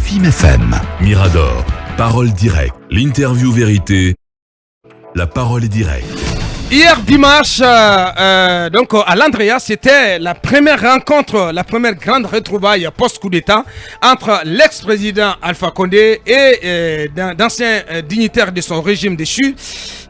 FIM FM. Mirador, parole directe, l'interview vérité, la parole est directe. Hier dimanche, donc à l'Andrea, c'était la première rencontre, la première grande retrouvaille post-coup d'État entre l'ex-président Alpha Condé et d'anciens dignitaires de son régime déchu.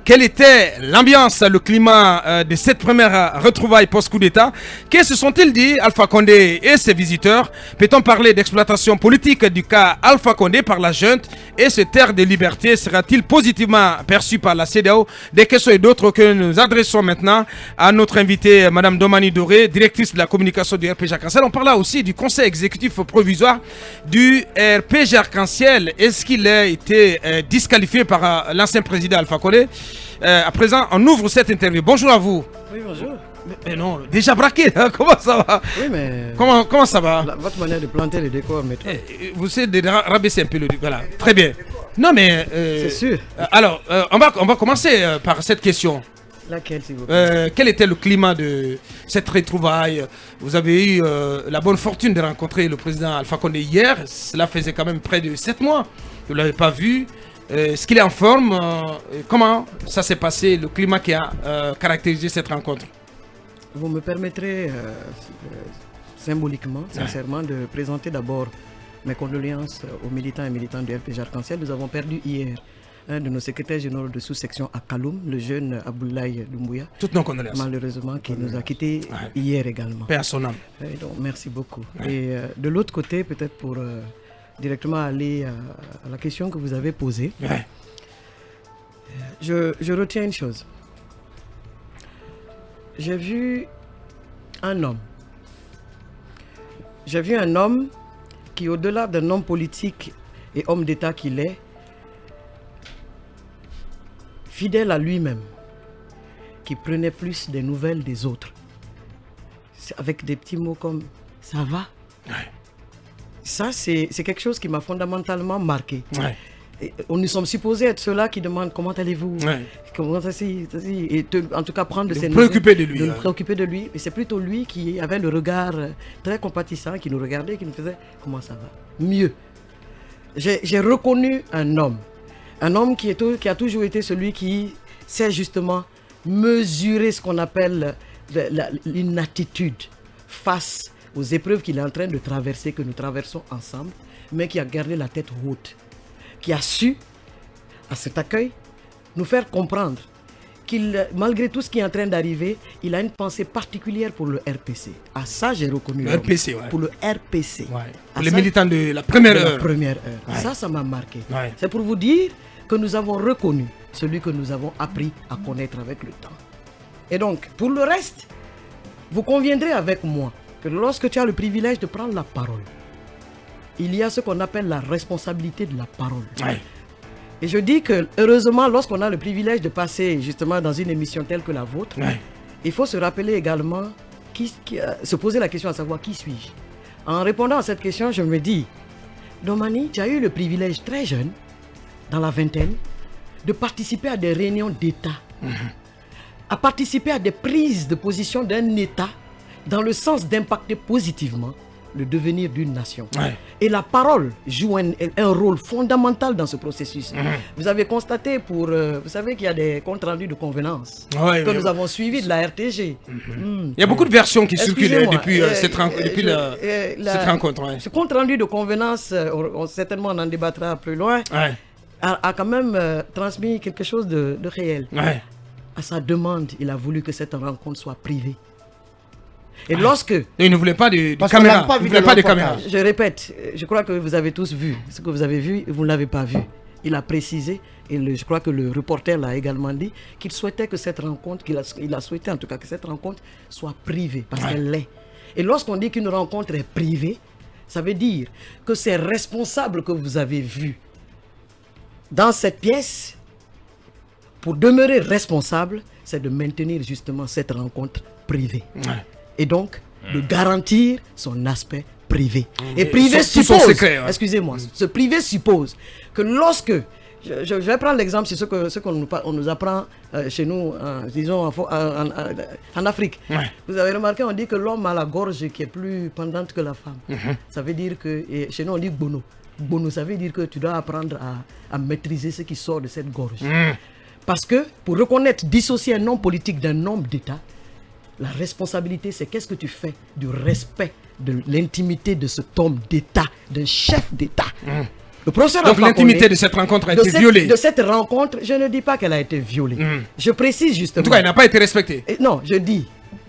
Quelle était l'ambiance, le climat de cette première retrouvaille post-coup d'État? Que se sont-ils dit, Alpha Condé et ses visiteurs? Peut-on parler d'exploitation politique du cas Alpha Condé par la junte? Et ce terre de liberté sera-t-il positivement perçu par la CEDEAO? Des questions et d'autres que nous adressons maintenant à notre invitée, Madame Domani Doré, directrice de la communication du RPG Arc-en-Ciel. On parla aussi du conseil exécutif provisoire du RPG Arc-en-Ciel. Est-ce qu'il a été disqualifié par l'ancien président Alpha Condé? À présent, on ouvre cette interview. Bonjour à vous. Oui, bonjour. Mais non, déjà braqué, hein? Comment ça va? Oui, mais... Comment ça va? Votre manière de planter le décor, mais... Vous essayez de rabaisser un peu le... Voilà, très bien. Non, mais... c'est sûr. Alors, on va commencer par cette question. Laquelle, s'il vous plaît? Quel était le climat de cette retrouvaille? Vous avez eu la bonne fortune de rencontrer le président Alpha Condé hier. Cela faisait quand même près de 7 mois. Vous ne l'avez pas vu. Est-ce qu'il est en forme? Comment ça s'est passé, le climat qui a caractérisé cette rencontre? Vous me permettrez symboliquement, sincèrement, de présenter d'abord mes condoléances aux militants et militantes du RPG Arc-en-Ciel. Nous avons perdu hier un de nos secrétaires généraux de sous-section à Kaloum, le jeune Aboulaye Doumbouya. Toutes nos condoléances. Malheureusement, qui nous a quittés hier également. Paix à son âme. Donc, merci beaucoup. Et de l'autre côté, peut-être pour... directement aller à la question que vous avez posée. Ouais. Je retiens une chose. J'ai vu un homme. J'ai vu un homme qui, au-delà d'un homme politique et homme d'État qu'il est, fidèle à lui-même, qui prenait plus des nouvelles des autres. Avec des petits mots comme « ça va ?» Ça, c'est quelque chose qui m'a fondamentalement marqué. Ouais. Nous sommes supposés être ceux-là qui demandent comment allez-vous, comment ça et en tout cas prendre de ses nouvelles, préoccuper de lui. De nous préoccuper de lui. Et c'est plutôt lui qui avait le regard très compatissant, qui nous regardait, qui nous faisait comment ça va. Mieux. J'ai reconnu un homme qui a toujours été celui qui sait justement mesurer ce qu'on appelle une attitude face aux épreuves qu'il est en train de traverser, que nous traversons ensemble, mais qui a gardé la tête haute, qui a su, à cet accueil, nous faire comprendre qu'il, malgré tout ce qui est en train d'arriver, il a une pensée particulière pour le RPC. À ça, j'ai reconnu. Le RPC, ouais. Pour le RPC. Ouais. Pour les militants de la première heure. La première heure. Ouais. Ça m'a marqué. Ouais. C'est pour vous dire que nous avons reconnu celui que nous avons appris à connaître avec le temps. Et donc, pour le reste, vous conviendrez avec moi que lorsque tu as le privilège de prendre la parole, il y a ce qu'on appelle la responsabilité de la parole. Ouais. Et je dis que, heureusement, lorsqu'on a le privilège de passer justement dans une émission telle que la vôtre, il faut se rappeler également, se poser la question à savoir qui suis-je. En répondant à cette question, je me dis, Domani, tu as eu le privilège très jeune, dans la vingtaine, de participer à des réunions d'État, à participer à des prises de position d'un État dans le sens d'impacter positivement le devenir d'une nation. Ouais. Et la parole joue un rôle fondamental dans ce processus. Vous avez constaté vous savez qu'il y a des comptes rendus de convenance que nous avons suivis de la RTG. Il y a beaucoup de versions qui circulent depuis cette rencontre. Ce compte rendu de convenance, certainement on en débattra plus loin, a quand même transmis quelque chose de réel. Ouais. À sa demande, il a voulu que cette rencontre soit privée. Et lorsque... Il ne voulait pas de caméra. Il ne voulait pas de caméra. Je répète, je crois que vous avez tous vu. Ce que vous avez vu, vous ne l'avez pas vu. Il a précisé, et je crois que le reporter l'a également dit, qu'il souhaitait que cette rencontre, il a souhaité en tout cas que cette rencontre soit privée, parce qu'elle l'est. Et lorsqu'on dit qu'une rencontre est privée, ça veut dire que ces responsables que vous avez vus dans cette pièce, pour demeurer responsable, c'est de maintenir justement cette rencontre privée. Et donc, de garantir son aspect privé. Et privé suppose, excusez-moi, ce privé suppose que lorsque, je vais prendre l'exemple sur ce qu'on nous apprend chez nous, disons en Afrique. Vous avez remarqué, on dit que l'homme a la gorge qui est plus pendante que la femme. Ça veut dire que, chez nous on dit bono. Bono, ça veut dire que tu dois apprendre à maîtriser ce qui sort de cette gorge. Parce que pour reconnaître, dissocier un homme politique d'un homme d'État, la responsabilité, c'est qu'est-ce que tu fais du respect de l'intimité de cet homme d'État, d'un chef d'État. Le professeur Donc Alpha l'intimité Condé, de cette rencontre a été violée. De cette rencontre, je ne dis pas qu'elle a été violée. Je précise justement. En tout cas, elle n'a pas été respectée. Non,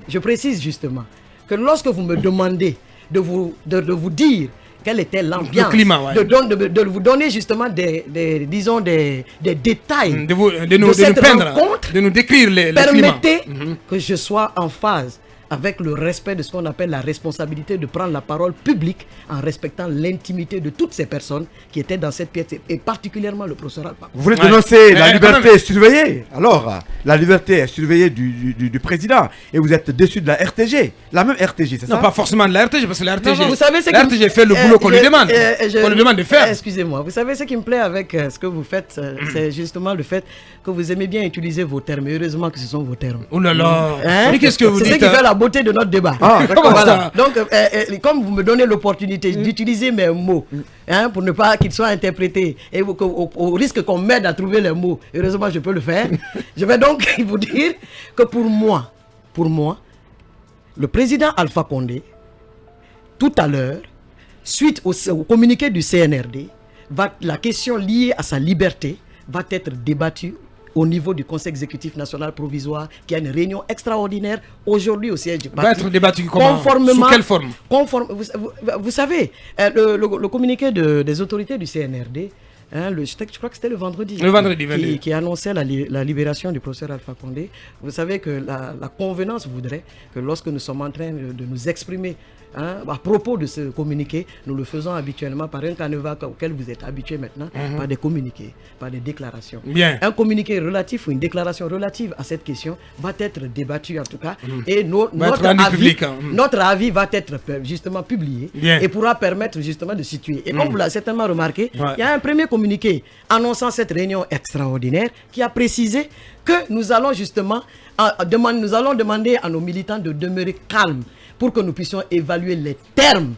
je précise justement que lorsque vous me demandez de vous dire quelle était l'ambiance, de vous donner justement des détails de nous cette peindre, rencontre, de nous décrire le climat. Permettez que je sois en phase avec le respect de ce qu'on appelle la responsabilité de prendre la parole publique en respectant l'intimité de toutes ces personnes qui étaient dans cette pièce et particulièrement le professeur Alpha. Vous voulez dénoncer la liberté est surveillée. Alors, la liberté est surveillée du président et vous êtes déçu de la RTG. La même RTG, c'est ça? Non, pas forcément de la RTG, parce que la RTG, vous savez, la RTG fait le boulot qu'on lui demande. Qu'on lui demande de faire. Excusez-moi, vous savez ce qui me plaît avec ce que vous faites, c'est justement le fait que vous aimez bien utiliser vos termes. Et heureusement que ce sont vos termes. Oh là là. Qu'est-ce que vous dites? C'est ce qui fait la beauté de notre débat. Voilà. Donc, comme vous me donnez l'opportunité d'utiliser mes mots pour ne pas qu'ils soient interprétés et au risque qu'on m'aide à trouver les mots, heureusement je peux le faire. Je vais donc vous dire que pour moi, le président Alpha Condé, tout à l'heure, suite au communiqué du CNRD, la question liée à sa liberté va être débattue au niveau du Conseil exécutif national provisoire, qui a une réunion extraordinaire aujourd'hui au siège du parti. Va être débattu comment? Sous quelle forme? Vous savez, le communiqué des autorités du CNRD, je crois que c'était le vendredi. Qui annonçait la libération du professeur Alpha Condé. Vous savez que la convenance voudrait que lorsque nous sommes en train de nous exprimer à propos de ce communiqué, nous le faisons habituellement par un canevas auquel vous êtes habitués maintenant, par des communiqués, par des déclarations. Bien. Un communiqué relatif ou une déclaration relative à cette question va être débattu en tout cas, et notre avis va être justement publié. Bien. Et pourra permettre justement de situer. Et comme vous l'avez certainement remarqué, il y a un premier communiqué annonçant cette réunion extraordinaire qui a précisé que nous allons justement demander à nos militants de demeurer calmes pour que nous puissions évaluer les termes.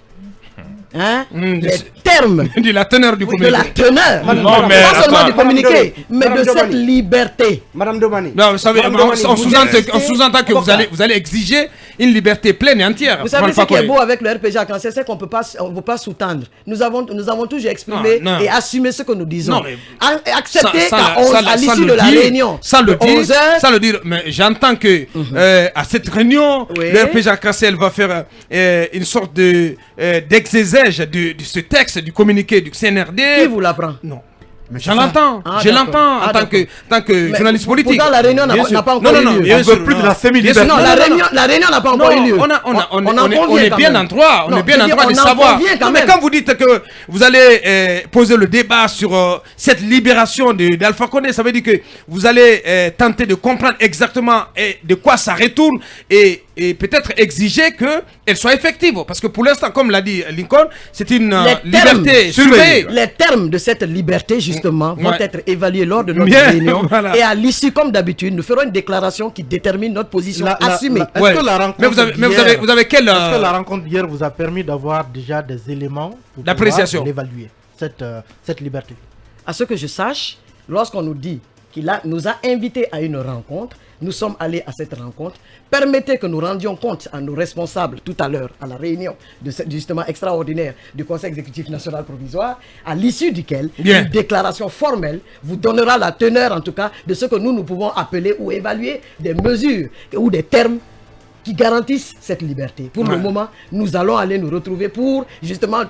Les termes de la teneur du communiqué. De la teneur. Non, mais pas seulement du communiqué, mais de cette liberté. Madame Domani. Non, vous savez, on sous-entend que vous allez exiger une liberté pleine et entière. Vous savez ce qui est beau avec le RPG Arc-en-Ciel, c'est qu'on ne peut pas sous-tendre. Nous avons toujours exprimé et assumé ce que nous disons. Accepter à l'issue de la réunion. Sans le dire, mais j'entends que à cette réunion, le RPG Arc-en-Ciel va faire une sorte d'exégèse de ce texte, du communiqué du CNRD. Qui vous l'apprend? Non. Mais je l'entends en tant que journaliste politique. Pourtant, la réunion n'a pas encore eu lieu. On ne veut plus de la semi-liberté. Non, la réunion n'a pas encore eu lieu. On est bien en droit. On est bien en droit de savoir. Mais quand vous dites que vous allez poser le débat sur cette libération d'Alpha Condé, ça veut dire que vous allez tenter de comprendre exactement de quoi ça retourne et peut-être exiger qu'elle soit effective. Parce que pour l'instant, comme l'a dit Lincoln, c'est une liberté surveillée. Les termes de cette liberté, justement, vont être évalués lors de notre réunion. Voilà. Et à l'issue, comme d'habitude, nous ferons une déclaration qui détermine notre position assumée. Est-ce que la rencontre vous avez quelle... Est-ce que la rencontre d'hier vous a permis d'avoir déjà des éléments pour d'appréciation, l'évaluer, cette liberté? À ce que je sache, lorsqu'on nous dit qu'il nous a invités à une rencontre, nous sommes allés à cette rencontre. Permettez que nous rendions compte à nos responsables tout à l'heure à la réunion justement extraordinaire du Conseil exécutif national provisoire, à l'issue duquel une déclaration formelle vous donnera la teneur en tout cas de ce que nous pouvons appeler ou évaluer des mesures ou des termes qui garantissent cette liberté. Pour le moment, nous allons aller nous retrouver pour justement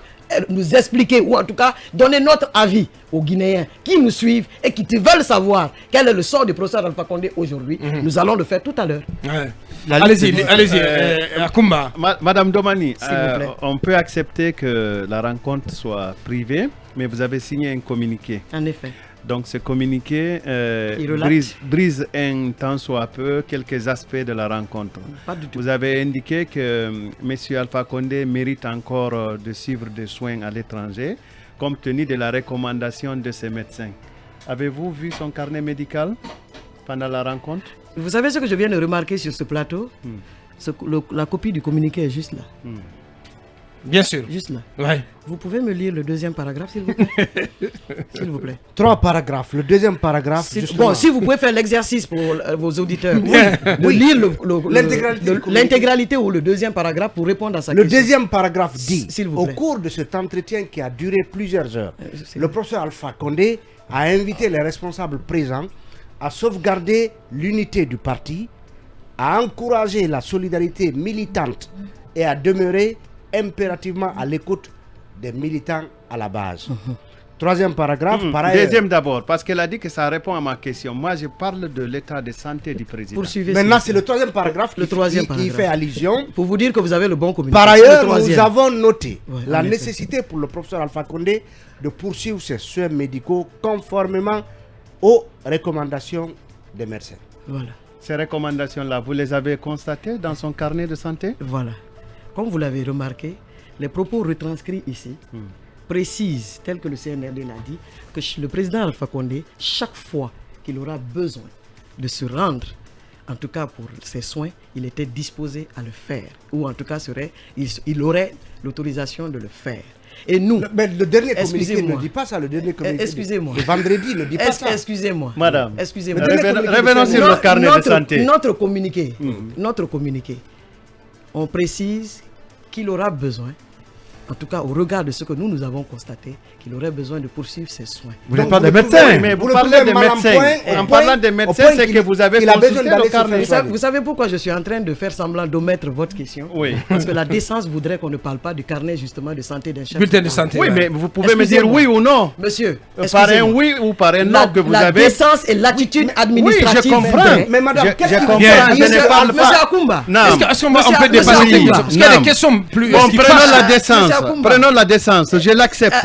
nous expliquer ou en tout cas donner notre avis aux Guinéens qui nous suivent et qui veulent savoir quel est le sort du professeur Alpha Condé aujourd'hui. Nous allons le faire tout à l'heure. Allez-y, Akumba. Madame Domani, on peut accepter que la rencontre soit privée, mais vous avez signé un communiqué. En effet. Donc ce communiqué brise un tant soit peu quelques aspects de la rencontre. Pas du tout. Vous avez indiqué que M. Alpha Condé mérite encore de suivre des soins à l'étranger, compte tenu de la recommandation de ses médecins. Avez-vous vu son carnet médical pendant la rencontre? Vous savez ce que je viens de remarquer sur ce plateau? La copie du communiqué est juste là. Bien sûr. Juste là. Ouais. Vous pouvez me lire le deuxième paragraphe, s'il vous plaît? S'il vous plaît. 3 paragraphes. Le deuxième paragraphe, justement. Bon, si vous pouvez faire l'exercice pour vos auditeurs, de lire l'intégralité ou le deuxième paragraphe pour répondre à sa Le question. deuxième paragraphe dit, S'il vous au plaît. cours de cet entretien qui a duré plusieurs heures, c'est le professeur Alpha Condé a invité les responsables présents à sauvegarder l'unité du parti, à encourager la solidarité militante et à demeurer impérativement à l'écoute des militants à la base. Troisième paragraphe, pareil. Deuxième d'abord, parce qu'elle a dit que ça répond à ma question. Moi, je parle de l'état de santé du président. Poursuivez. Maintenant, s'il c'est vous le troisième paragraphe Le qui, troisième qui paragraphe. fait allusion. Pour vous dire que vous avez le bon communiqué. Par Le ailleurs, nous troisième. avons noté Ouais, la en effet. nécessité pour le professeur Alpha Condé de poursuivre ses soins médicaux conformément aux recommandations des médecins. Voilà. Ces recommandations-là, vous les avez constatées dans son carnet de santé? Voilà. Comme vous l'avez remarqué, les propos retranscrits ici précisent, tel que le CNRD l'a dit, que le président Alpha Condé, chaque fois qu'il aura besoin de se rendre, en tout cas pour ses soins, il était disposé à le faire. Ou en tout cas, il aurait l'autorisation de le faire. Et nous, Mais le dernier communiqué Excusez-moi. ne dit pas ça. Le dernier communiqué. excusez-moi. Le vendredi ne dit pas ça. excusez-moi. Madame. Excusez-moi. Revenons sur le carnet de santé. Notre communiqué, on précise qu'il aura besoin, en tout cas au regard de ce que nous avons constaté, qu'il aurait besoin de poursuivre ses soins. Vous n'êtes Donc, pas des vous le médecins. trouvez- Mais vous le parlez trouvez des mal en médecins. point, En parlant des médecins, point c'est qu'il- que vous avez qu'il a besoin consulté d'aller le se carnet. faire Vous savez pourquoi je suis en train de faire semblant d'omettre votre question? Oui. Parce que la décence voudrait qu'on ne parle pas du carnet justement de santé d'un chef. Bulletin de d'État. santé. Oui, ouais. mais vous pouvez me dire Excusez-moi. oui ou non. Monsieur, Par un excusez-moi. oui ou par un non La, que vous la avez. décence et l'attitude administrative. Oui, je comprends. voudrait- Mais madame, Je qu'est-ce que comprends, vous je dites? ne parle Monsieur pas. Akumba. Non. Est-ce qu'on peut Monsieur dépasser Akumba. les Parce qu'il y a Non. des questions plus. Bon, qui prenons fâchent. la décence. Monsieur Akumba. Prenons la décence. Je l'accepte.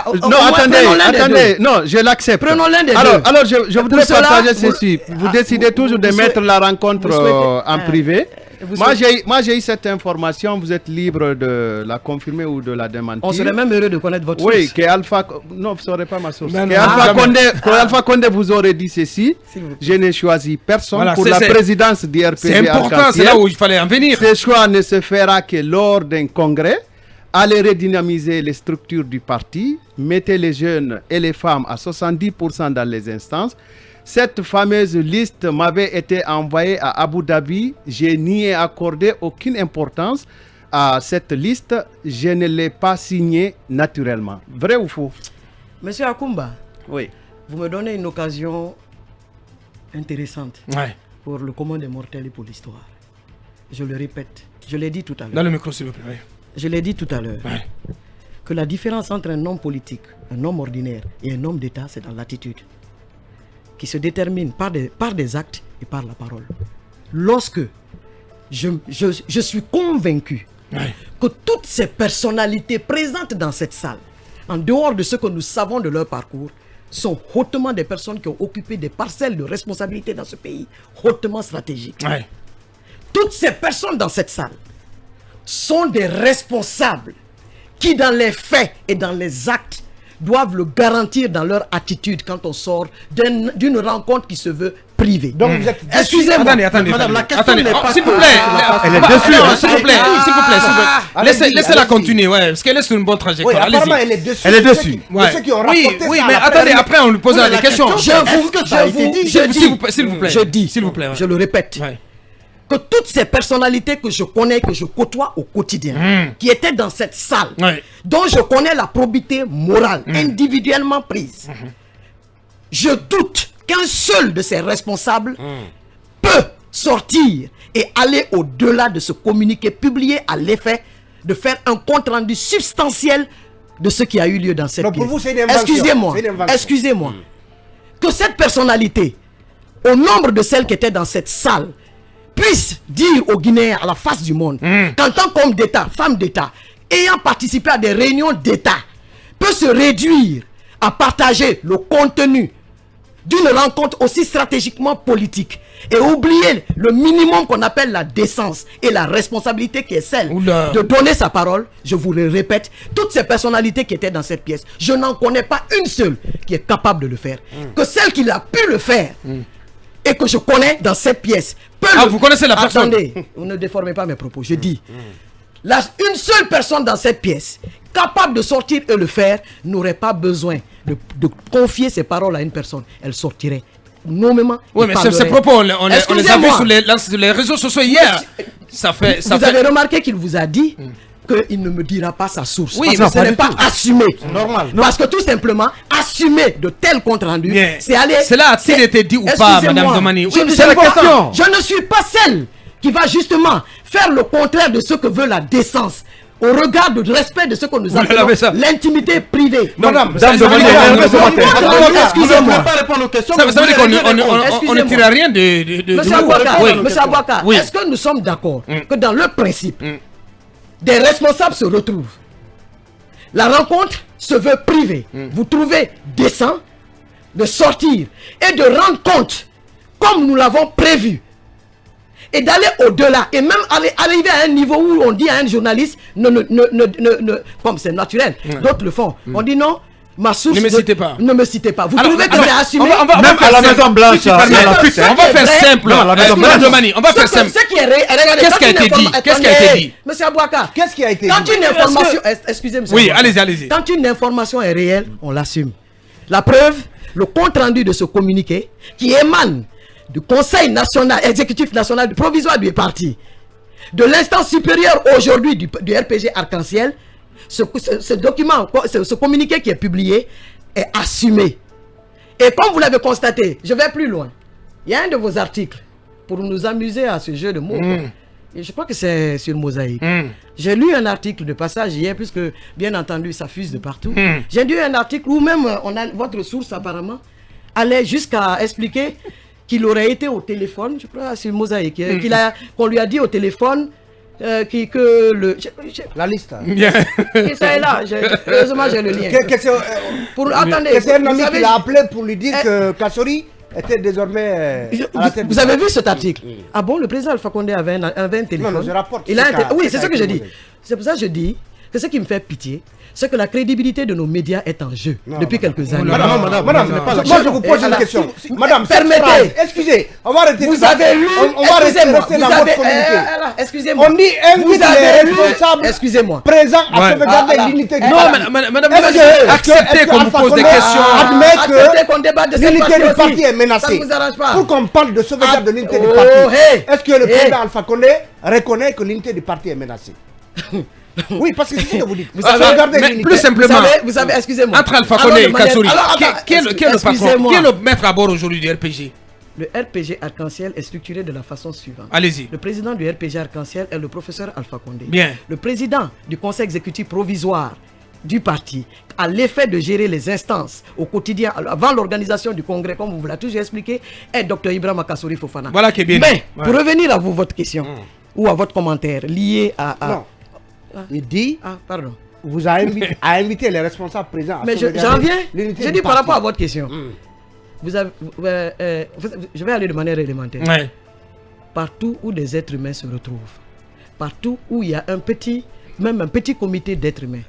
au Non, moins, attendez, prenons l'un des attendez. Non, je l'accepte. Prenons l'un des alors, deux. Alors, je voudrais Pour cela, partager vous- ceci. Vous Ah, décidez toujours de vous mettre souhaitez- la rencontre vous souhaitez- en privé. vous Moi, souhaitez- j'ai eu cette information. Vous êtes libre de la confirmer ou de la démentir. On serait même heureux de connaître votre Oui, source. que Alpha... Non, vous ne saurez pas ma source. Mais Que non, Alpha, jamais. Condé, que Alpha Condé vous aurait dit ceci. S'il vous plaît. Je n'ai choisi personne Voilà, pour c'est- la c'est- présidence du RPG C'est important, c'est Arc-en-Ciel. là où il fallait en venir. Ce choix ne se fera que lors d'un congrès. Allez redynamiser les structures du parti. Mettez les jeunes et les femmes à 70% dans les instances. Cette fameuse liste m'avait été envoyée à Abu Dhabi. Je n'y ai accordé aucune importance à cette liste. Je ne l'ai pas signée naturellement. Vrai ou faux? Monsieur Akumba, Oui. vous me donnez une occasion intéressante Ouais. pour le commun des mortels et pour l'histoire. Je le répète, je l'ai dit tout à Dans l'heure. le micro, s'il vous plaît. ouais. Je l'ai dit tout à l'heure. Ouais. Que la différence entre un homme politique, un homme ordinaire et un homme d'État, c'est dans l'attitude. Qui se détermine par des actes et par la parole. Lorsque je suis convaincu Ouais. que toutes ces personnalités présentes dans cette salle, en dehors de ce que nous savons de leur parcours, sont hautement des personnes qui ont occupé des parcelles de responsabilité dans ce pays, hautement stratégiques. Ouais. Toutes ces personnes dans cette salle sont des responsables qui, dans les faits et dans les actes, doivent le garantir dans leur attitude quand on sort d'une rencontre qui se veut privée. Donc vous êtes Excusez-moi. Attendez. Madame, la question Attendez. n'est Oh, pas s'il vous que- plaît. Elle est Bah, dessus, non, hein. S'il vous plaît. Allez-y, Laissez-la allez-y. continuer, ouais. Parce qu'elle est sur une bonne Oui, trajectoire. apparemment, Allez-y. elle est dessus. Elle est De ceux dessus. qui- de ceux qui ont Oui, rapporté oui, ça mais à la attendez, presse. après on lui posera des questions. Je S'il vous plaît. Je le répète, Ouais. que toutes ces personnalités que je connais, que je côtoie au quotidien, qui étaient dans cette salle, Ouais. dont je connais la probité morale, individuellement prise, je doute qu'un seul de ces responsables peut sortir et aller au-delà de ce communiqué publié à l'effet de faire un compte-rendu substantiel de ce qui a eu lieu dans cette Donc, pour pièce. vous, c'est une invention. C'est une invention. Excusez-moi. Que cette personnalité, au nombre de celles qui étaient dans cette salle, puisse dire aux Guinéens à la face du monde qu'en tant qu'homme d'État, femme d'État, ayant participé à des réunions d'État, peut se réduire à partager le contenu d'une rencontre aussi stratégiquement politique et oublier le minimum qu'on appelle la décence et la responsabilité qui est celle Oula. de donner sa parole. Je vous le répète, toutes ces personnalités qui étaient dans cette pièce, je n'en connais pas une seule qui est capable de le faire. Que celle qui a pu le faire et que je connais dans cette pièce peut Ah, vous connaissez la personne? Attendez, vous ne déformez pas mes propos. Je dis, une seule personne dans cette pièce, capable de sortir et le faire, n'aurait pas besoin de confier ses paroles à une personne. Elle sortirait. Nommément. Oui, mais ces propos, on les a vus sur les réseaux sociaux hier. Vous avez remarqué qu'il vous a dit qu'il ne me dira pas sa source. Oui, parce que ce n'est pas assumé. Normal. Parce que tout simplement, assumer de tels comptes rendus, c'est aller. Cela a-t-il été dit ou pas, Madame Domani? C'est la question. Je ne suis pas celle qui va justement faire le contraire de ce que veut la décence. Au regard du respect de ce que nous appelons l'intimité privée. Madame, excusez-moi. pas répondre aux questions. Ça veut dire qu'on ne tire rien de... Monsieur Abouaka, est-ce que nous sommes d'accord que dans le principe, des responsables se retrouvent, la rencontre se veut privée, vous trouvez décent de sortir et de rendre compte, comme nous l'avons prévu, et d'aller au-delà, et même arriver à un niveau où on dit à un journaliste, comme c'est naturel, d'autres le font, on dit non, ma source, ne me citez pas. Ne me citez pas. Vous trouvez que c'est assumé? Même à la Maison Blanche, on va faire simple. On va faire simple. Qu'est-ce qui a été dit? Qu'est-ce qui a été dit? Monsieur Abouaka, qu'est-ce qui a été dit? Quand une information, excusez-moi. Oui, allez-y. Quand une information est réelle, on l'assume. La preuve, le compte rendu de ce communiqué qui émane du Conseil national, exécutif national du provisoire du parti, de l'instance supérieure aujourd'hui du RPG Arc-en-Ciel, ce document, ce communiqué qui est publié est assumé. Et comme vous l'avez constaté, je vais plus loin. Il y a un de vos articles pour nous amuser à ce jeu de mots. Et je crois que c'est sur Mosaïque. J'ai lu un article de passage hier, puisque bien entendu ça fuse de partout. J'ai lu un article où même votre source apparemment allait jusqu'à expliquer qu'il aurait été au téléphone, je crois sur Mosaïque, qu'on lui a dit au téléphone que le... La liste. Et ça est là, heureusement j'ai le lien. Attendez, c'est un ami qui l'a appelé pour lui dire que Kassori était désormais à la tête. Vous avez vu cet article? Ah bon, le président Alpha Condé avait un téléphone. Non, je rapporte. Oui, c'est ce que je dis. C'est pour ça que je dis que ce qui me fait pitié, c'est que la crédibilité de nos médias est en jeu depuis quelques années. Madame, moi je vous pose une question. Madame, permettez. Excusez, on va arrêter. Vous avez lu. On va rester dans votre communiqué. Excusez-moi. On dit invite les responsables présents à sauvegarder l'unité du parti. Non, madame, acceptez qu'on vous pose des questions. Admettez que l'unité du parti est menacée. Pour qu'on parle de sauvegarde de l'unité du parti, est-ce que le président Alpha Condé reconnaît que l'unité du parti est menacée? Oui, parce que c'est ce que vous dites. Vous savez, plus simplement, vous savez, excusez-moi. Entre Alpha Condé et Kassori, qui est le patron? Qui est le maître à bord aujourd'hui du RPG? Le RPG Arc-en-Ciel est structuré de la façon suivante. Allez-y. Le président du RPG Arc-en-Ciel est le professeur Alpha Condé. Bien. Le président du conseil exécutif provisoire du parti a l'effet de gérer les instances au quotidien avant l'organisation du congrès, comme vous l'avez toujours expliqué, est Dr Ibrahima Kassori Fofana. Voilà qui est bien. Mais, pour revenir à votre question, ou à votre commentaire lié à... Non. Il dit, pardon. Vous a invité les responsables présents. Mais j'en viens. Je dis par rapport à votre question. Vous avez, je vais aller de manière élémentaire. Partout où des êtres humains se retrouvent, partout où il y a même un petit comité d'êtres humains,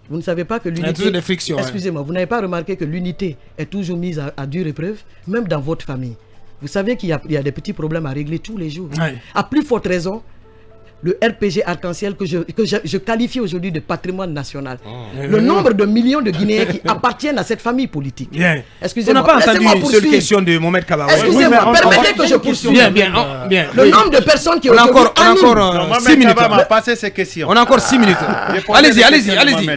vous ne savez pas que l'unité... Il y a toujours des frictions. Excusez-moi, vous n'avez pas remarqué que l'unité est toujours mise à dure épreuve, même dans votre famille. Vous savez qu'il y a des petits problèmes à régler tous les jours. À plus forte raison, le RPG Arc-en-Ciel que je qualifie aujourd'hui de patrimoine national. Le nombre de millions de Guinéens qui appartiennent à cette famille politique. Excusez-moi. On n'a pas entendu une seule question de Mohamed Kaba. Excusez-moi, permettez que je poursuive. Bien. Le nombre de personnes qui ont encore 6 minutes. On va passer ces questions. On a encore 6 minutes.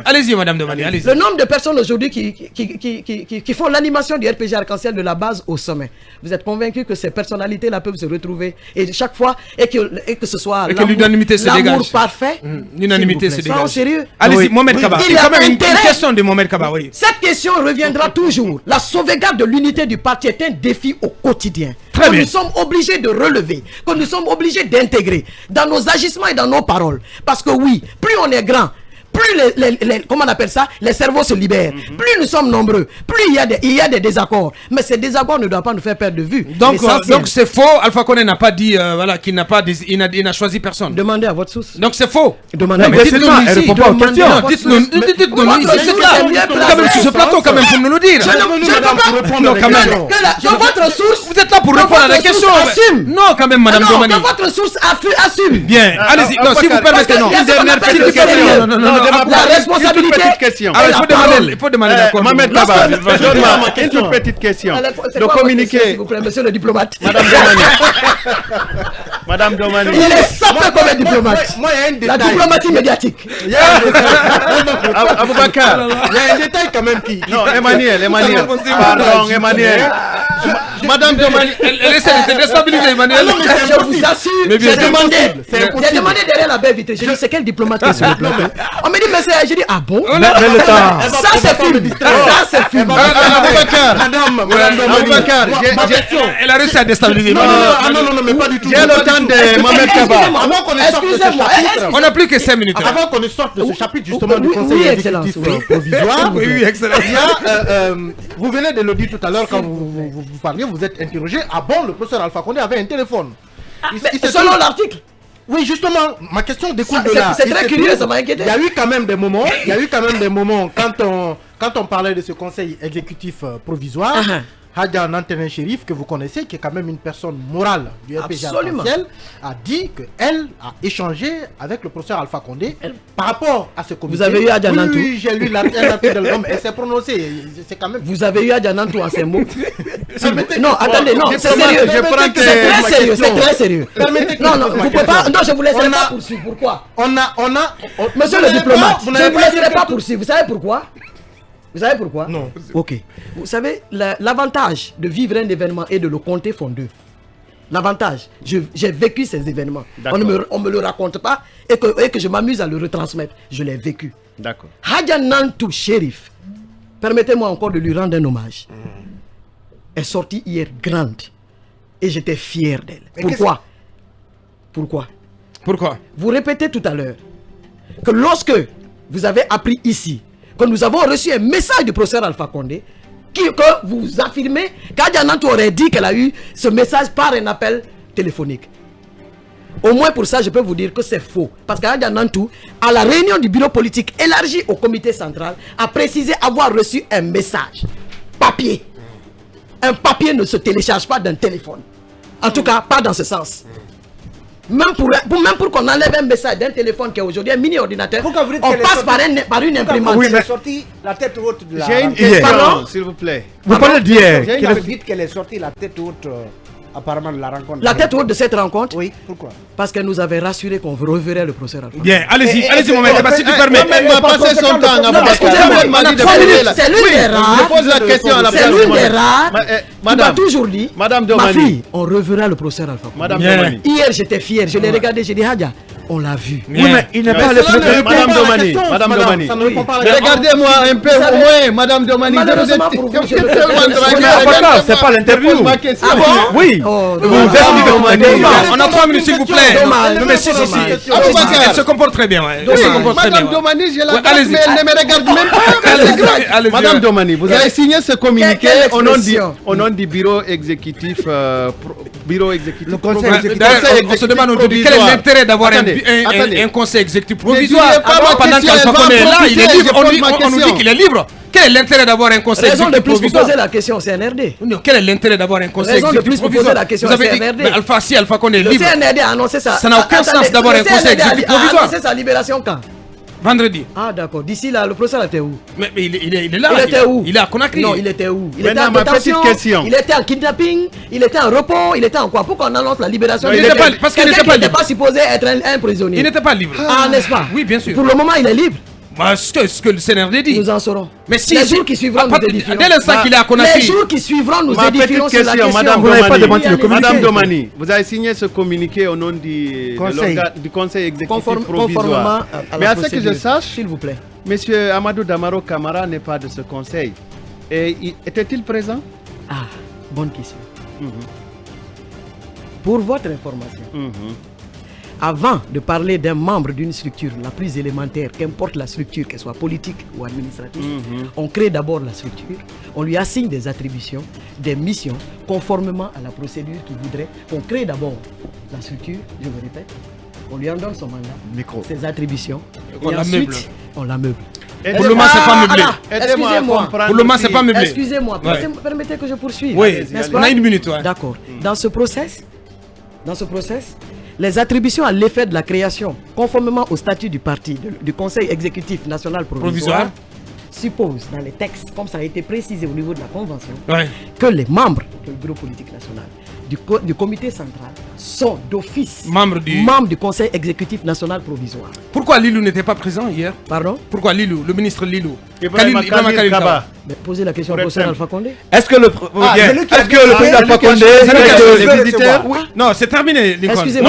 Allez-y, madame Domani. Le nombre de personnes aujourd'hui qui font l'animation du RPG Arc-en-Ciel de la base au sommet. Vous êtes convaincu que ces personnalités-là peuvent se retrouver et chaque fois, et que ce soit l'amour parfait. L'unanimité se dégage. Sérieux. Allez-y, Mohamed Kaba. Il y a quand même une question de Mohamed Kaba. Cette question reviendra toujours. La sauvegarde de l'unité du parti est un défi au quotidien. Très bien. Nous sommes obligés de relever, que nous sommes obligés d'intégrer dans nos agissements et dans nos paroles. Parce que oui, plus on est grand, plus comment on appelle ça, les cerveaux se libèrent. Plus nous sommes nombreux, plus il y a des désaccords. Mais ces désaccords ne doivent pas nous faire perdre de vue. Donc c'est faux. Alpha Condé n'a pas dit qu'il n'a pas il n'a choisi personne. Demandez à votre source. Donc c'est faux. Demandez. Mais dites-nous ici. Répond pas aux questions. Dites-nous ici. Quand même sur ce plateau, quand même pour nous le dire. Je ne peux pas. Non, quand même. Que votre source. Vous êtes là pour répondre à la question. Non, quand même, Madame Domani. Que votre source assume. Bien. Allez-y. Non, si vous permettez, non. Une dernière petite question. Non. La responsabilité. Alors, il faut demander d'accord. Mohamed Kaba, donne-moi une toute petite question. Le communiqué, s'il vous plaît, monsieur le diplomate. Madame Domani. Il est sapé comme un diplomate. Moi, il y a un détail. La diplomatie médiatique. Aboubacar. Il y a un détail quand même qui. Non, Emmanuel. Pardon, Emmanuel. Madame Domani. Elle essaie de déstabiliser Emmanuel. Je vous assure, j'ai demandé derrière la baie vitrée. J'ai dit, c'est quel diplomate qui est sur le plateau? On me dit, mais c'est. J'ai dit, ah bon? Ça, c'est film. Ça, c'est film. Aboubacar. Elle a réussi à déstabiliser. Non, mais pas du tout. J'ai le temps de Mohamed Kaba. Avant qu'on sorte de ce chapitre. On n'a plus que 5 minutes. Avant qu'on sorte de ce chapitre justement du Conseil oui, exécutif provisoire. Oui, excellent. Il y a, vous venez de le dire tout à l'heure quand vous parliez, vous êtes interrogé. Ah bon, le professeur Alpha Condé avait un téléphone. Selon l'article. Oui, justement, ma question découle de là. C'est très curieux, ça m'a inquiété. Il y a eu quand même des moments, quand on parlait de ce conseil exécutif provisoire, Hadja Nantenin Chérif, que vous connaissez, qui est quand même une personne morale du RPG Arc-en-Ciel, a dit qu'elle a échangé avec le professeur Alpha Condé par rapport à ce comité. Vous avez eu Hadja Nantou? Oui, j'ai lu l'article de l'homme, elle s'est prononcée. C'est quand même. Vous avez eu Hadja Nantou en ces mots? Non, attendez, non, c'est sérieux. C'est très sérieux. Non, vous pouvez pas. Non, je vous laisserai pas poursuivre. Pourquoi? Monsieur le diplomate, je ne vous laisserai pas poursuivre. Vous savez pourquoi? Vous savez pourquoi? Non. Ok. Vous savez, l'avantage de vivre un événement et de le compter font deux. L'avantage, j'ai vécu ces événements. On ne me le raconte pas et que je m'amuse à le retransmettre. Je l'ai vécu. D'accord. Hadja Nantou Chérif, permettez-moi encore de lui rendre un hommage. Elle est sortie hier grande et j'étais fier d'elle. Pourquoi? Vous répétez tout à l'heure que lorsque vous avez appris ici que nous avons reçu un message du professeur Alpha Condé, que vous affirmez qu'Hadja Nantou aurait dit qu'elle a eu ce message par un appel téléphonique. Au moins pour ça, je peux vous dire que c'est faux. Parce qu'Hadja Nantou, à la réunion du bureau politique élargi au comité central, a précisé avoir reçu un message papier. Un papier ne se télécharge pas d'un téléphone. En tout cas, pas dans ce sens. Même pour qu'on enlève un message d'un téléphone qui est aujourd'hui un mini-ordinateur, on passe par une imprimante. Oui, mais elle est sortie la tête haute de la... J'ai une question, s'il vous plaît. Vous parlez d'hier. Vous dites qu'elle est sortie la tête haute, apparemment, de la rencontre. La tête haute de cette rencontre? Oui, pourquoi? Parce qu'elle nous avait rassuré qu'on reverrait le professeur Alpha. Bien, allez-y, Mohamed, si tu permets. Elle va passer son temps. C'est l'une des rares. Je pose la question à la place. C'est l'une des rares. Tu m'as toujours dit, Madame ma Domani. fille, on reverra le professeur Alpha. Madame Domani. Hier, j'étais fier. Je l'ai regardé, j'ai dit, Hadja, on l'a vu. Oui, mais il n'est pas allé Madame Domani. Madame Domani. Regardez-moi un peu au moins, Madame Domani. Malheureusement pour vous, c'est pas l'interview. Ah bon? Oui. On a 3 minutes, s'il vous plaît. Mais si. Elle se comporte très bien. Madame Domani, je la regarde, mais elle ne me regarde même pas. Madame Domani, vous avez signé ce communiqué au nom du bureau exécutif. Le conseil On se demande aujourd'hui quel est l'intérêt d'avoir un conseil exécutif provisoire pendant qu'Alpha Condé est là, il est libre. On nous dit qu'il est libre. Quel est l'intérêt d'avoir un conseil exécutif exécutif provisoire? Raison de plus poser la question au CNRD. Quel est l'intérêt d'avoir un conseil exécutif provisoire? Poser la question au CNRD. Si Alpha Condé est libre. Le CNRD a annoncé ça. Ça n'a aucun sens d'avoir un conseil exécutif provisoire. Il a annoncé sa libération quand? Vendredi. Ah d'accord. D'ici là, le professeur était où? Mais il est là. Il était où? Il est à Conakry. Non, il était où? Il était Maintenant, en ma petite détention. question. Il était en kidnapping. Il était en repos. Il était en quoi? Pourquoi on annonce la libération? Non, il n'était pas, parce qu'il n'était pas libre. pas supposé être un prisonnier. Il n'était pas libre. Ah, n'est-ce pas? Oui, bien sûr. Pour le moment, il est libre. Ce que le CNRD dit. Nous en saurons. Mais si, les jours qui suivront, nous édifierons. Dès l'instant qu'il est à Conakry. Les jours qui suivront, nous Ma édifierons petite sur la question, question. Madame Vous n'avez pas démenti le Domani. communiqué. Madame Domani, vous avez signé ce communiqué au nom du conseil exécutif Conformément provisoire. à Mais la à ce que je procédure. sache, S'il vous plaît. Monsieur Amadou Damaro Camara n'est pas de ce conseil. Et était-il présent? Ah, bonne question. Pour votre information, avant de parler d'un membre d'une structure la plus élémentaire, qu'importe la structure, qu'elle soit politique ou administrative, on crée d'abord la structure, on lui assigne des attributions, des missions, conformément à la procédure qu'il voudrait. On crée d'abord la structure, je me répète, on lui en donne son mandat, ses attributions, On et la meuble. ensuite, on la meuble. Pour le moment, c'est pas meublé. Excusez-moi. Pour le moment, c'est pas meublé. Excusez-moi, Ouais. permettez que je poursuive. Oui, n'est-ce on pas? a une minute. Ouais. D'accord. Dans ce process, les attributions à l'effet de la création, conformément au statut du parti, du Conseil exécutif national provisoire, suppose dans les textes, comme ça a été précisé au niveau de la Convention, Ouais. que les membres du bureau politique national, du comité central, sont d'office Membres du Conseil exécutif national provisoire. Pourquoi Lilou n'était pas présent hier? Pardon? Pourquoi Lilou, le ministre Lilou? Ibrahima Khalil Kaba. Mais posez la question Pour au professeur être Alpha Condé. Est-ce que le c'est lui qui a est-ce que le président Alpha Condé C'est fait lui qui a que- choisi les Excusez-moi. visiteurs? Oui. Non, c'est terminé, Lincoln. Excusez-moi.